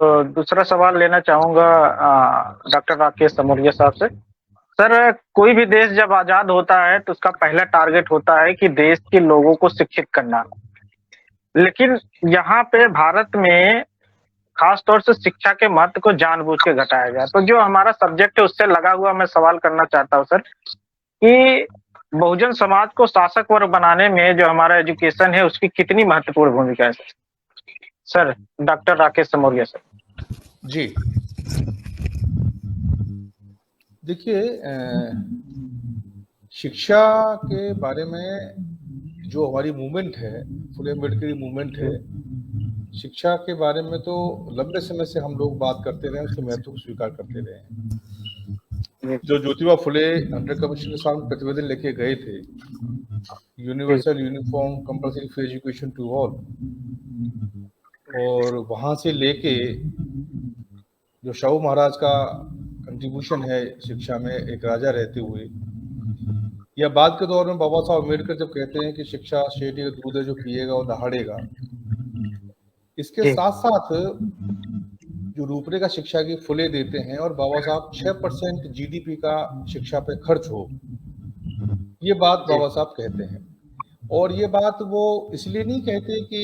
तो दूसरा सवाल लेना चाहूँगा डॉक्टर राकेश समोरिया साहब से। सर, कोई भी देश जब आज़ाद होता है तो उसका पहला टारगेट होता है कि देश के लोगों को शिक्षित करना। लेकिन यहाँ पे भारत में ख़ास तौर से शिक्षा के महत्व को जानबूझ के घटाया गया। तो जो हमारा सब्जेक्ट है उससे लगा हुआ मैं सवाल करना चाहता हूँ सर, कि बहुजन समाज को शासक वर्ग बनाने में जो हमारा एजुकेशन है उसकी कितनी महत्वपूर्ण भूमिका है? Sir, doctor Rakesh Samoria sir. जी, देखिए शिक्षा के बारे में जो हमारी मूवमेंट है, फुले अम्बेडकरी मूवमेंट है, शिक्षा के बारे में तो लंबे समय से हम लोग बात करते रहे, उसके महत्व को स्वीकार करते रहे हैं। जो ज्योतिबा फुले अंडर कमीशन के सामने प्रतिवेदन लेके गए थे, universal uniform compulsory free education to all, और वहां से लेके जो शाहू महाराज का कंट्रीब्यूशन है शिक्षा में एक राजा रहते हुए, या बाद के दौर में बाबा साहब अम्बेडकर जब कहते हैं कि शिक्षा शेटी का दूध है जो पिएगा वो दहाड़ेगा, इसके साथ साथ जो रूपरेखा शिक्षा की फुले देते हैं और बाबा साहब 6% जीडीपी का शिक्षा पे खर्च हो, ये बात बाबा साहब कहते हैं। और ये बात वो इसलिए नहीं कहते कि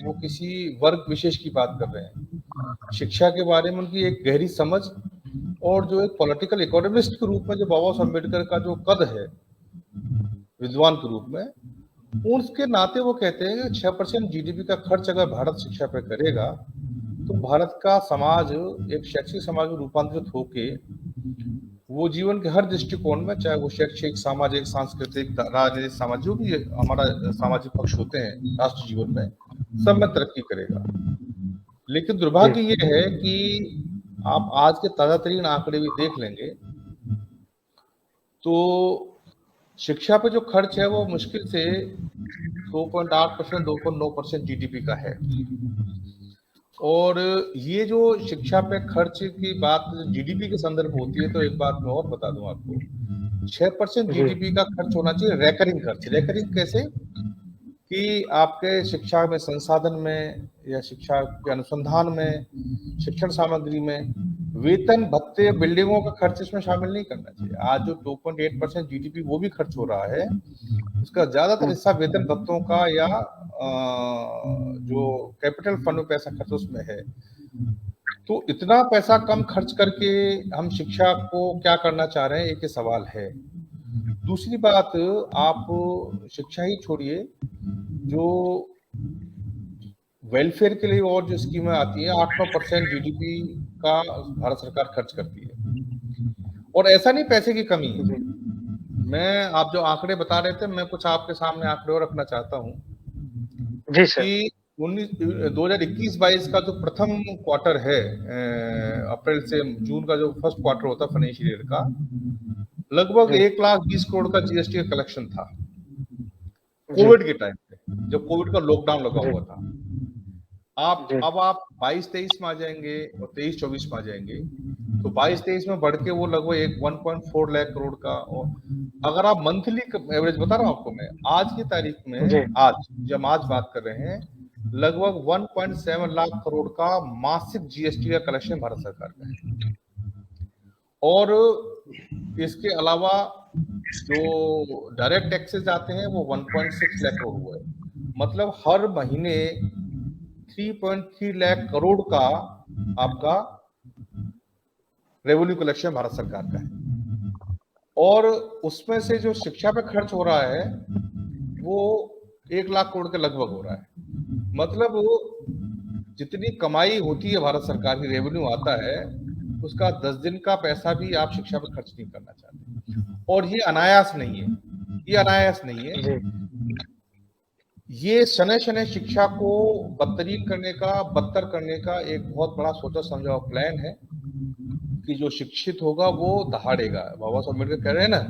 वो किसी वर्ग विशेष की बात कर रहे हैं। शिक्षा के बारे में उनकी एक गहरी समझ और जो एक पॉलिटिकल इकोनॉमिस्ट के रूप में जो बाबा साहब अम्बेडकर का जो कद है विद्वान के रूप में, उसके नाते वो कहते हैं कि 6% जीडीपी का खर्च अगर भारत शिक्षा पे करेगा तो भारत का समाज एक शैक्षिक समाज में रूपांतरित होके वो जीवन के हर दृष्टिकोण में, चाहे वो शैक्षिक, सामाजिक, सांस्कृतिक, राजनीतिक, सामाजिक, जो भी हमारा सामाजिक पक्ष होते हैं राष्ट्र जीवन में, सब में तरक्की करेगा। लेकिन दुर्भाग्य ये है कि आप आज के ताजा तरीन आंकड़े भी देख लेंगे तो शिक्षा पे जो खर्च है वो मुश्किल से 2.8%, 2.9% जीडीपी का है। और ये जो शिक्षा पे खर्च की बात जीडीपी के संदर्भ होती है, तो एक बात मैं और बता दूं आपको, 6% जीडीपी का खर्च होना चाहिए रेकरिंग खर्च। रेकरिंग कैसे? कि आपके शिक्षा में, संसाधन में, या शिक्षा के अनुसंधान में, शिक्षण सामग्री में, वेतन भत्ते, बिल्डिंगों का खर्च इसमें शामिल नहीं करना चाहिए। आज जो 2.8% जीडीपी वो भी खर्च हो रहा है, उसका ज्यादातर हिस्सा वेतन भत्तों का या जो कैपिटल फंड में पैसा खर्च उसमें है। तो इतना पैसा कम खर्च करके हम शिक्षा को क्या करना चाह रहे हैं, एक ही सवाल है। दूसरी बात, आप शिक्षा ही छोड़िए, जो वेलफेयर के लिए और जो स्कीमें आती है, 8-9% जीडीपी का भारत सरकार खर्च करती है। और ऐसा नहीं पैसे की कमी है। मैं, आप जो आंकड़े बता रहे थे, मैं कुछ आपके सामने आंकड़े और रखना चाहता हूँ कि 2021-22 का जो प्रथम क्वार्टर है, अप्रैल से जून का जो फर्स्ट क्वार्टर होता है फाइनेंशियल ईयर का, लगभग 1,20,00,000 करोड़ का जीएसटी का कलेक्शन था कोविड के टाइम पे, जब कोविड का लॉकडाउन लगा हुआ था। अब आप 22-23 में आ जाएंगे और 23-24 में आ जाएंगे, तो 22-23 में बढ़ के वो लगभग 1.4 लाख करोड़ का। और अगर आप मंथली एवरेज बता रहा हूं आपको मैं, आज की तारीख में, आज जब आज बात कर रहे हैं, लगभग 1.7 लाख करोड़ का मासिक जीएसटी का कलेक्शन भारत सरकार का है। और इसके अलावा जो डायरेक्ट टैक्सेस आते हैं वो 1.6 लाख करोड़ हुआ है। मतलब हर महीने 3.3 लाख करोड़ का आपका रेवेन्यू कलेक्शन भारत सरकार का है। और उसमें से जो शिक्षा पे खर्च हो रहा है वो 1 लाख करोड़ के लगभग हो रहा है। मतलब जितनी कमाई होती है भारत सरकार की, रेवेन्यू आता है, उसका 10 दिन का पैसा भी आप शिक्षा पे खर्च नहीं करना चाहते। और ये अनायास नहीं है, ये अनायास नहीं है। ये शनै शनै शिक्षा को बदतरीन करने का, बदतर करने का एक बहुत बड़ा सोचा समझा हुआ प्लान है कि जो शिक्षित होगा वो दहाड़ेगा। बाबा साहब अम्बेडकर कह रहे हैं ना,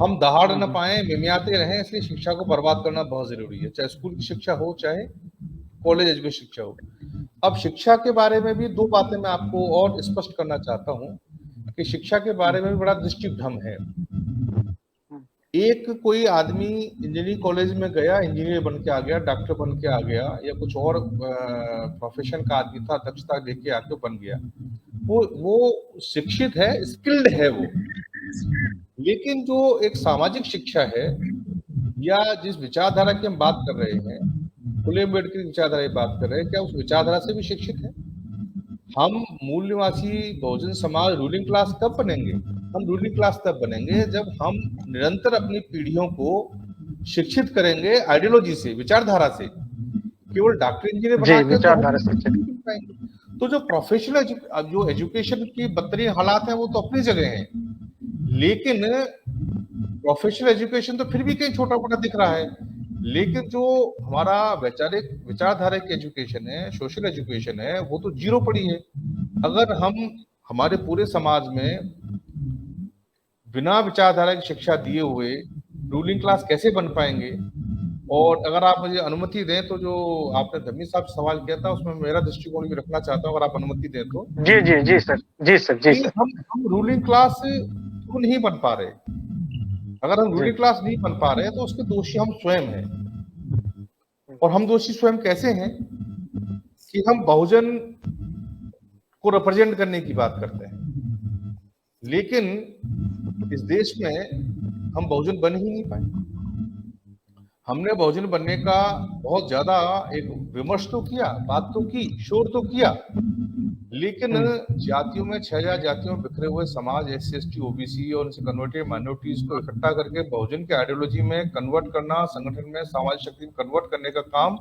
हम दहाड़ न पाए, मिमियाते रहें, इसलिए शिक्षा को बर्बाद करना बहुत जरूरी है, चाहे स्कूल की शिक्षा हो, चाहे कॉलेज एजुकेशन शिक्षा हो। अब शिक्षा के बारे में भी दो बातें मैं आपको और स्पष्ट करना चाहता हूं कि शिक्षा के बारे में भी बड़ा दृष्टि भ्रम है। एक कोई आदमी इंजीनियरिंग कॉलेज में गया, इंजीनियर बन के आ गया, डॉक्टर बन के आ गया, या कुछ और प्रोफेशन का आदमी था, दक्षता लेके आके बन गया, वो शिक्षित है, स्किल्ड है वो। लेकिन जो एक सामाजिक शिक्षा है, या जिस विचारधारा की हम बात कर रहे हैं, फुले अम्बेडकर की विचारधारा की बात कर रहे हैं, क्या उस विचारधारा से भी शिक्षित है? हम मूल निवासी बहुजन समाज रूलिंग क्लास कब बनेंगे? हम रूलिंग क्लास तब बनेंगे जब हम निरंतर अपनी पीढ़ियों को शिक्षित करेंगे आइडियोलॉजी से, विचारधारा से। केवल डॉक्टर इंजीनियर जी, बना के तो विचारधारा हम से नहीं बन पाएंगे। तो जो प्रोफेशनल जो एजुकेशन की बदतरीन हालात हैं वो तो अपनी जगह हैं, लेकिन प्रोफेशनल एजुकेशन तो फिर भी कहीं छोटा मोटा दिख रहा है। लेकिन जो हमारा वैचारिक विचारधारा की एजुकेशन है, सोशल एजुकेशन है, वो तो जीरो पड़ी है। अगर हम हमारे पूरे समाज में बिना विचारधारा की शिक्षा दिए हुए रूलिंग क्लास कैसे बन पाएंगे? और अगर आप मुझे अनुमति दें तो जो आपने धर्मी साहब से सवाल किया था उसमें मेरा दृष्टिकोण भी रखना चाहता हूँ, अगर आप अनुमति दें तो। जी जी जी सर, जी सर, जी कि सर। हम रूलिंग क्लास क्यों नहीं बन पा रहे? अगर हम जी रूलिंग क्लास नहीं बन पा रहे तो उसके दोषी हम स्वयं हैं। और हम दोषी स्वयं कैसे हैं? कि हम बहुजन को रिप्रेजेंट करने की बात करते हैं, लेकिन इस देश में हम बहुजन बन ही नहीं पाए। हमने बहुजन बनने का बहुत ज्यादा एक विमर्श तो किया, बात तो की, शोर तो किया, लेकिन जातियों में 6000 जातियों में बिखरे हुए समाज, SC ST OBC और उनसे कन्वर्टेड माइनॉरिटीज को इकट्ठा करके बहुजन के आइडियोलॉजी में कन्वर्ट करना, संगठन में सामाजिक शक्ति में कन्वर्ट करने का काम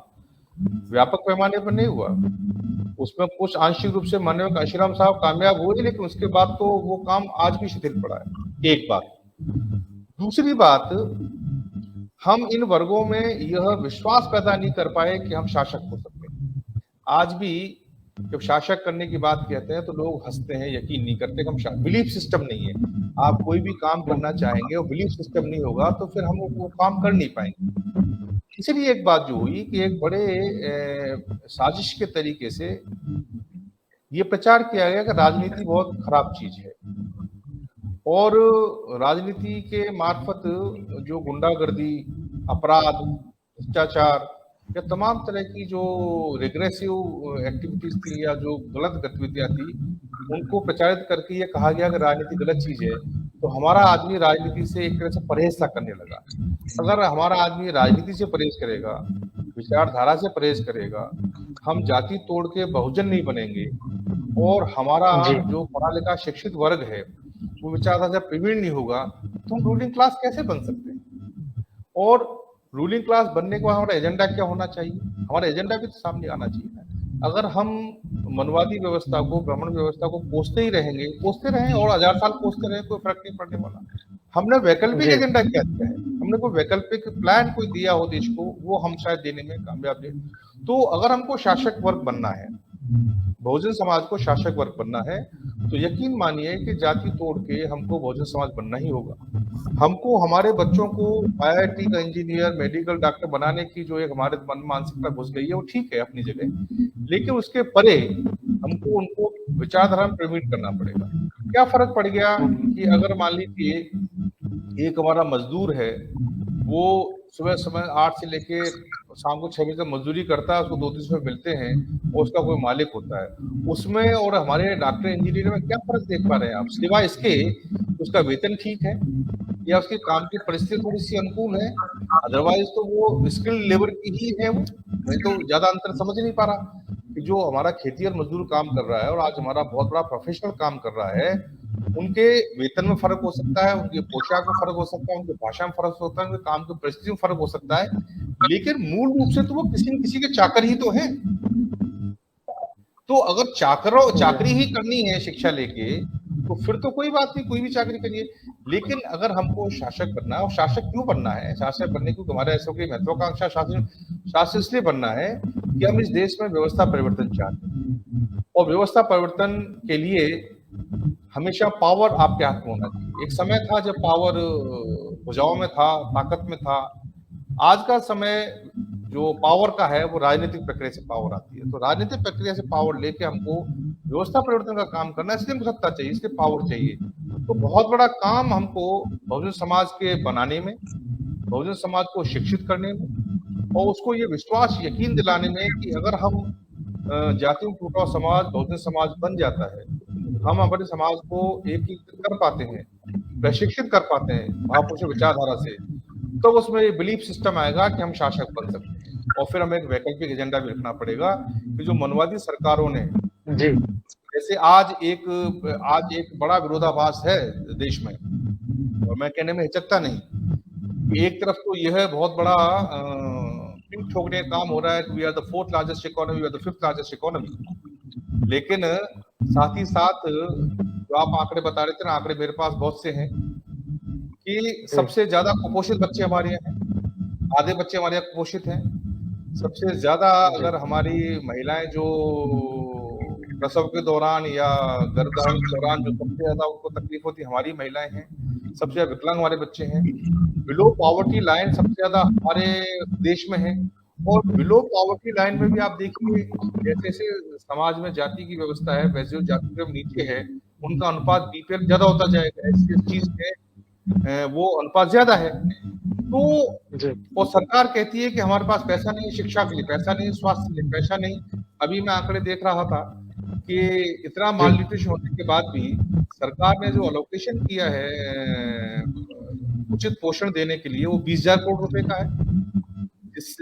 व्यापक पैमाने पर नहीं हुआ। उसमें कुछ आंशिक रूप से माननीय काशीराम साहब कामयाब हुए, लेकिन उसके बाद तो वो काम आज भी शिथिल पड़ा है। एक बात। दूसरी बात, हम इन वर्गों में यह विश्वास पैदा नहीं कर पाए कि हम शासक हो सकते हैं। आज भी जब शासक करने की बात कहते हैं तो लोग हंसते हैं, यकीन नहीं करते कि हम बिलीफ सिस्टम नहीं है। आप कोई भी काम करना चाहेंगे और बिलीफ सिस्टम नहीं होगा तो फिर हम वो काम कर नहीं पाएंगे। इसलिए एक बात जो हुई कि एक बड़े साजिश के तरीके से ये प्रचार किया गया कि राजनीति बहुत खराब चीज है, और राजनीति के मार्फत जो गुंडागर्दी, अपराध, भ्रष्टाचार या तमाम तरह की जो रिग्रेसिव एक्टिविटीज थी या जो गलत गतिविधियां थी, उनको प्रचारित करके ये कहा गया कि राजनीति गलत चीज है। तो हमारा आदमी राजनीति से एक तरह से परहेज सा करने लगा। अगर हमारा आदमी राजनीति से परहेज करेगा, विचारधारा से परहेज करेगा, हम जाति तोड़ के बहुजन नहीं बनेंगे, और हमारा जो पढ़ा लिखा शिक्षित वर्ग है वो विचारधारा से प्रवीण नहीं होगा, तो हम रूलिंग क्लास कैसे बन सकते हैं? और रूलिंग क्लास बनने के बाद हमारा एजेंडा क्या होना चाहिए? हमारा एजेंडा भी तो सामने आना चाहिए। अगर हम मनवादी व्यवस्था को, ब्राह्मण व्यवस्था को कोसते ही रहेंगे, कोसते रहें और 1000 साल कोसते रहे, कोई फर्क नहीं पड़ने वाला। हमने वैकल्पिक एजेंडा क्या दिया है? हमने कोई वैकल्पिक प्लान कोई दिया हो देश को, वो हम शायद देने में कामयाब नहीं। तो अगर हमको शासक वर्ग बनना है, बहुजन समाज को शासक वर्ग बनना है, तो यकीन मानिए कि जाति तोड़ के हमको बहुजन समाज बनना ही होगा। हमको हमारे बच्चों को IIT का इंजीनियर, मेडिकल, डॉक्टर बनाने की जो एक हमारे मन मानसिकता घुस गई है वो ठीक है अपनी जगह, लेकिन उसके परे हमको उनको विचारधारा में प्रवीण करना पड़ेगा। क्या फर्क पड़ गया कि अगर मान लीजिए एक हमारा मजदूर है, वो सुबह समय 8 से लेके शाम को 6 बजे तक मजदूरी करता है, उसको 2-3 रुपए मिलते हैं और उसका कोई मालिक होता है, उसमें और हमारे डॉक्टर इंजीनियर में क्या फर्क देख पा रहे हैं आप? सिवाय इसके उसका वेतन ठीक है या उसके काम की परिस्थिति थोड़ी सी अनुकूल है, अदरवाइज तो वो स्किल्ड लेबर की ही है वो। मैं तो ज्यादा अंतर समझ नहीं पा रहा कि जो हमारा खेती और मजदूर काम कर रहा है और आज हमारा बहुत बड़ा प्रोफेशनल काम कर रहा है, उनके वेतन में फर्क हो सकता है, उनके पोशाक में फर्क हो सकता है, उनकी भाषा में फर्क हो सकता है, उनके काम की परिस्थिति में फर्क हो सकता है, लेकिन मूल रूप से तो वो किसी न किसी के चाकर ही तो हैं। तो अगर चाकरी ही करनी है शिक्षा लेके, तो फिर तो कोई बात नहीं, कोई भी चाकरी करिए। लेकिन अगर हमको शासक बनना है, और शासक क्यों बनना है? शासक बनने की हमारे ऐसा कोई महत्वाकांक्षा शासक इसलिए बनना है कि हम इस देश में व्यवस्था परिवर्तन चाहते हैं, और व्यवस्था परिवर्तन के लिए हमेशा पावर आपके हाथ में होना चाहिए। एक समय था जब पावर भुजाओं में था, ताकत में था। आज का समय जो पावर का है वो राजनीतिक प्रक्रिया से पावर आती है। तो राजनीतिक प्रक्रिया से पावर लेके हमको व्यवस्था परिवर्तन का काम करना है, इसलिए हमको सत्ता चाहिए, इसलिए पावर चाहिए। तो बहुत बड़ा काम हमको बहुजन समाज के बनाने में, बहुजन समाज को शिक्षित करने में और उसको ये विश्वास यकीन दिलाने में कि अगर हम जातियों टूटा समाज बहुजन समाज बन जाता है, हम हमारे समाज को एकीकृत कर पाते हैं, प्रशिक्षित कर पाते हैं महापुरुष विचारधारा से, तो उसमें ये बिलीफ सिस्टम आएगा कि हम शासक बन सकते हैं। और फिर हमें एक वैकल्पिक एजेंडा भी रखना पड़ेगा कि जो मनवादी सरकारों ने, जी जैसे आज एक बड़ा विरोधाभास है देश में, और मैं कहने में हिचकता नहीं, एक तरफ तो यह बहुत बड़ा पीठ ठोकने का काम हो रहा है कि we are the 4th largest economy, we are the 5th largest economy, लेकिन साथ ही साथ जो आप आंकड़े बता रहे थे ना, आंकड़े मेरे पास बहुत से हैं कि सबसे ज्यादा कुपोषित बच्चे हमारे यहाँ हैं, आधे बच्चे हमारे यहाँ कुपोषित हैं। सबसे ज्यादा अगर हमारी महिलाएं जो प्रसव के दौरान या गर्भधारण के दौरान जो सबसे ज्यादा उनको तकलीफ होती है, हमारी महिलाएं हैं। सबसे ज्यादा विकलांग हमारे बच्चे हैं। बिलो पॉवर्टी लाइन सबसे ज्यादा हमारे देश में है। और बिलो पॉवर्टी लाइन में भी आप देखिए, जैसे जैसे समाज में जाति की व्यवस्था है, वैसे जो जाति से नीचे है उनका अनुपात बीपीएल ज्यादा होता जाएगा। इस चीज में वो अनुपात ज्यादा है। तो और सरकार कहती है कि हमारे पास पैसा नहीं, शिक्षा के लिए पैसा नहीं, स्वास्थ्य के लिए पैसा नहीं। अभी मैं आंकड़े देख रहा था कि इतना माल न्यूट्रिशन होने के बाद भी सरकार ने जो अलोकेशन किया है उचित पोषण देने के लिए, वो 20,000 करोड़ रुपए का है।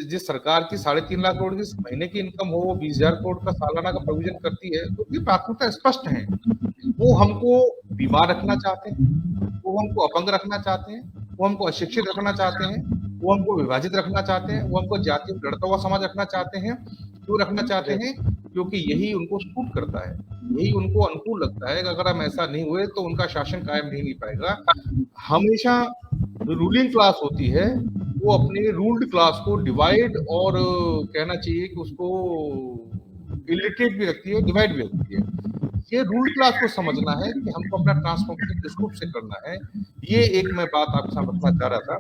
जिस सरकार की 3.5 लाख करोड़ की महीने की इनकम हो, वो 20,000 करोड़ का सालाना का प्रोविजन करती है। तो ये प्राथमिकता स्पष्ट है। वो हमको बीमार रखना चाहते हैं, वो हमको अपंग रखना चाहते हैं, वो हमको अशिक्षित रखना चाहते हैं, वो हमको विभाजित रखना चाहते हैं, वो हमको जाति में लड़ता हुआ समाज रखना चाहते हैं। क्यों रखना चाहते हैं? क्योंकि यही उनको सूट करता है, यही उनको अनुकूल लगता है कि अगर हम ऐसा नहीं हुए तो उनका शासन कायम नहीं पाएगा। हमेशा रूलिंग क्लास होती है, वो अपने रूल्ड क्लास को डिवाइड और कहना चाहिए कि उसको इलिटरेट भी रखती है, डिवाइड भी रखती है। ये रूल्ड क्लास को समझना है कि हमको अपना ट्रांसफॉर्मेशन किस रूप से करना है। ये एक मैं बात आपके साथ बताना चाह रहा था।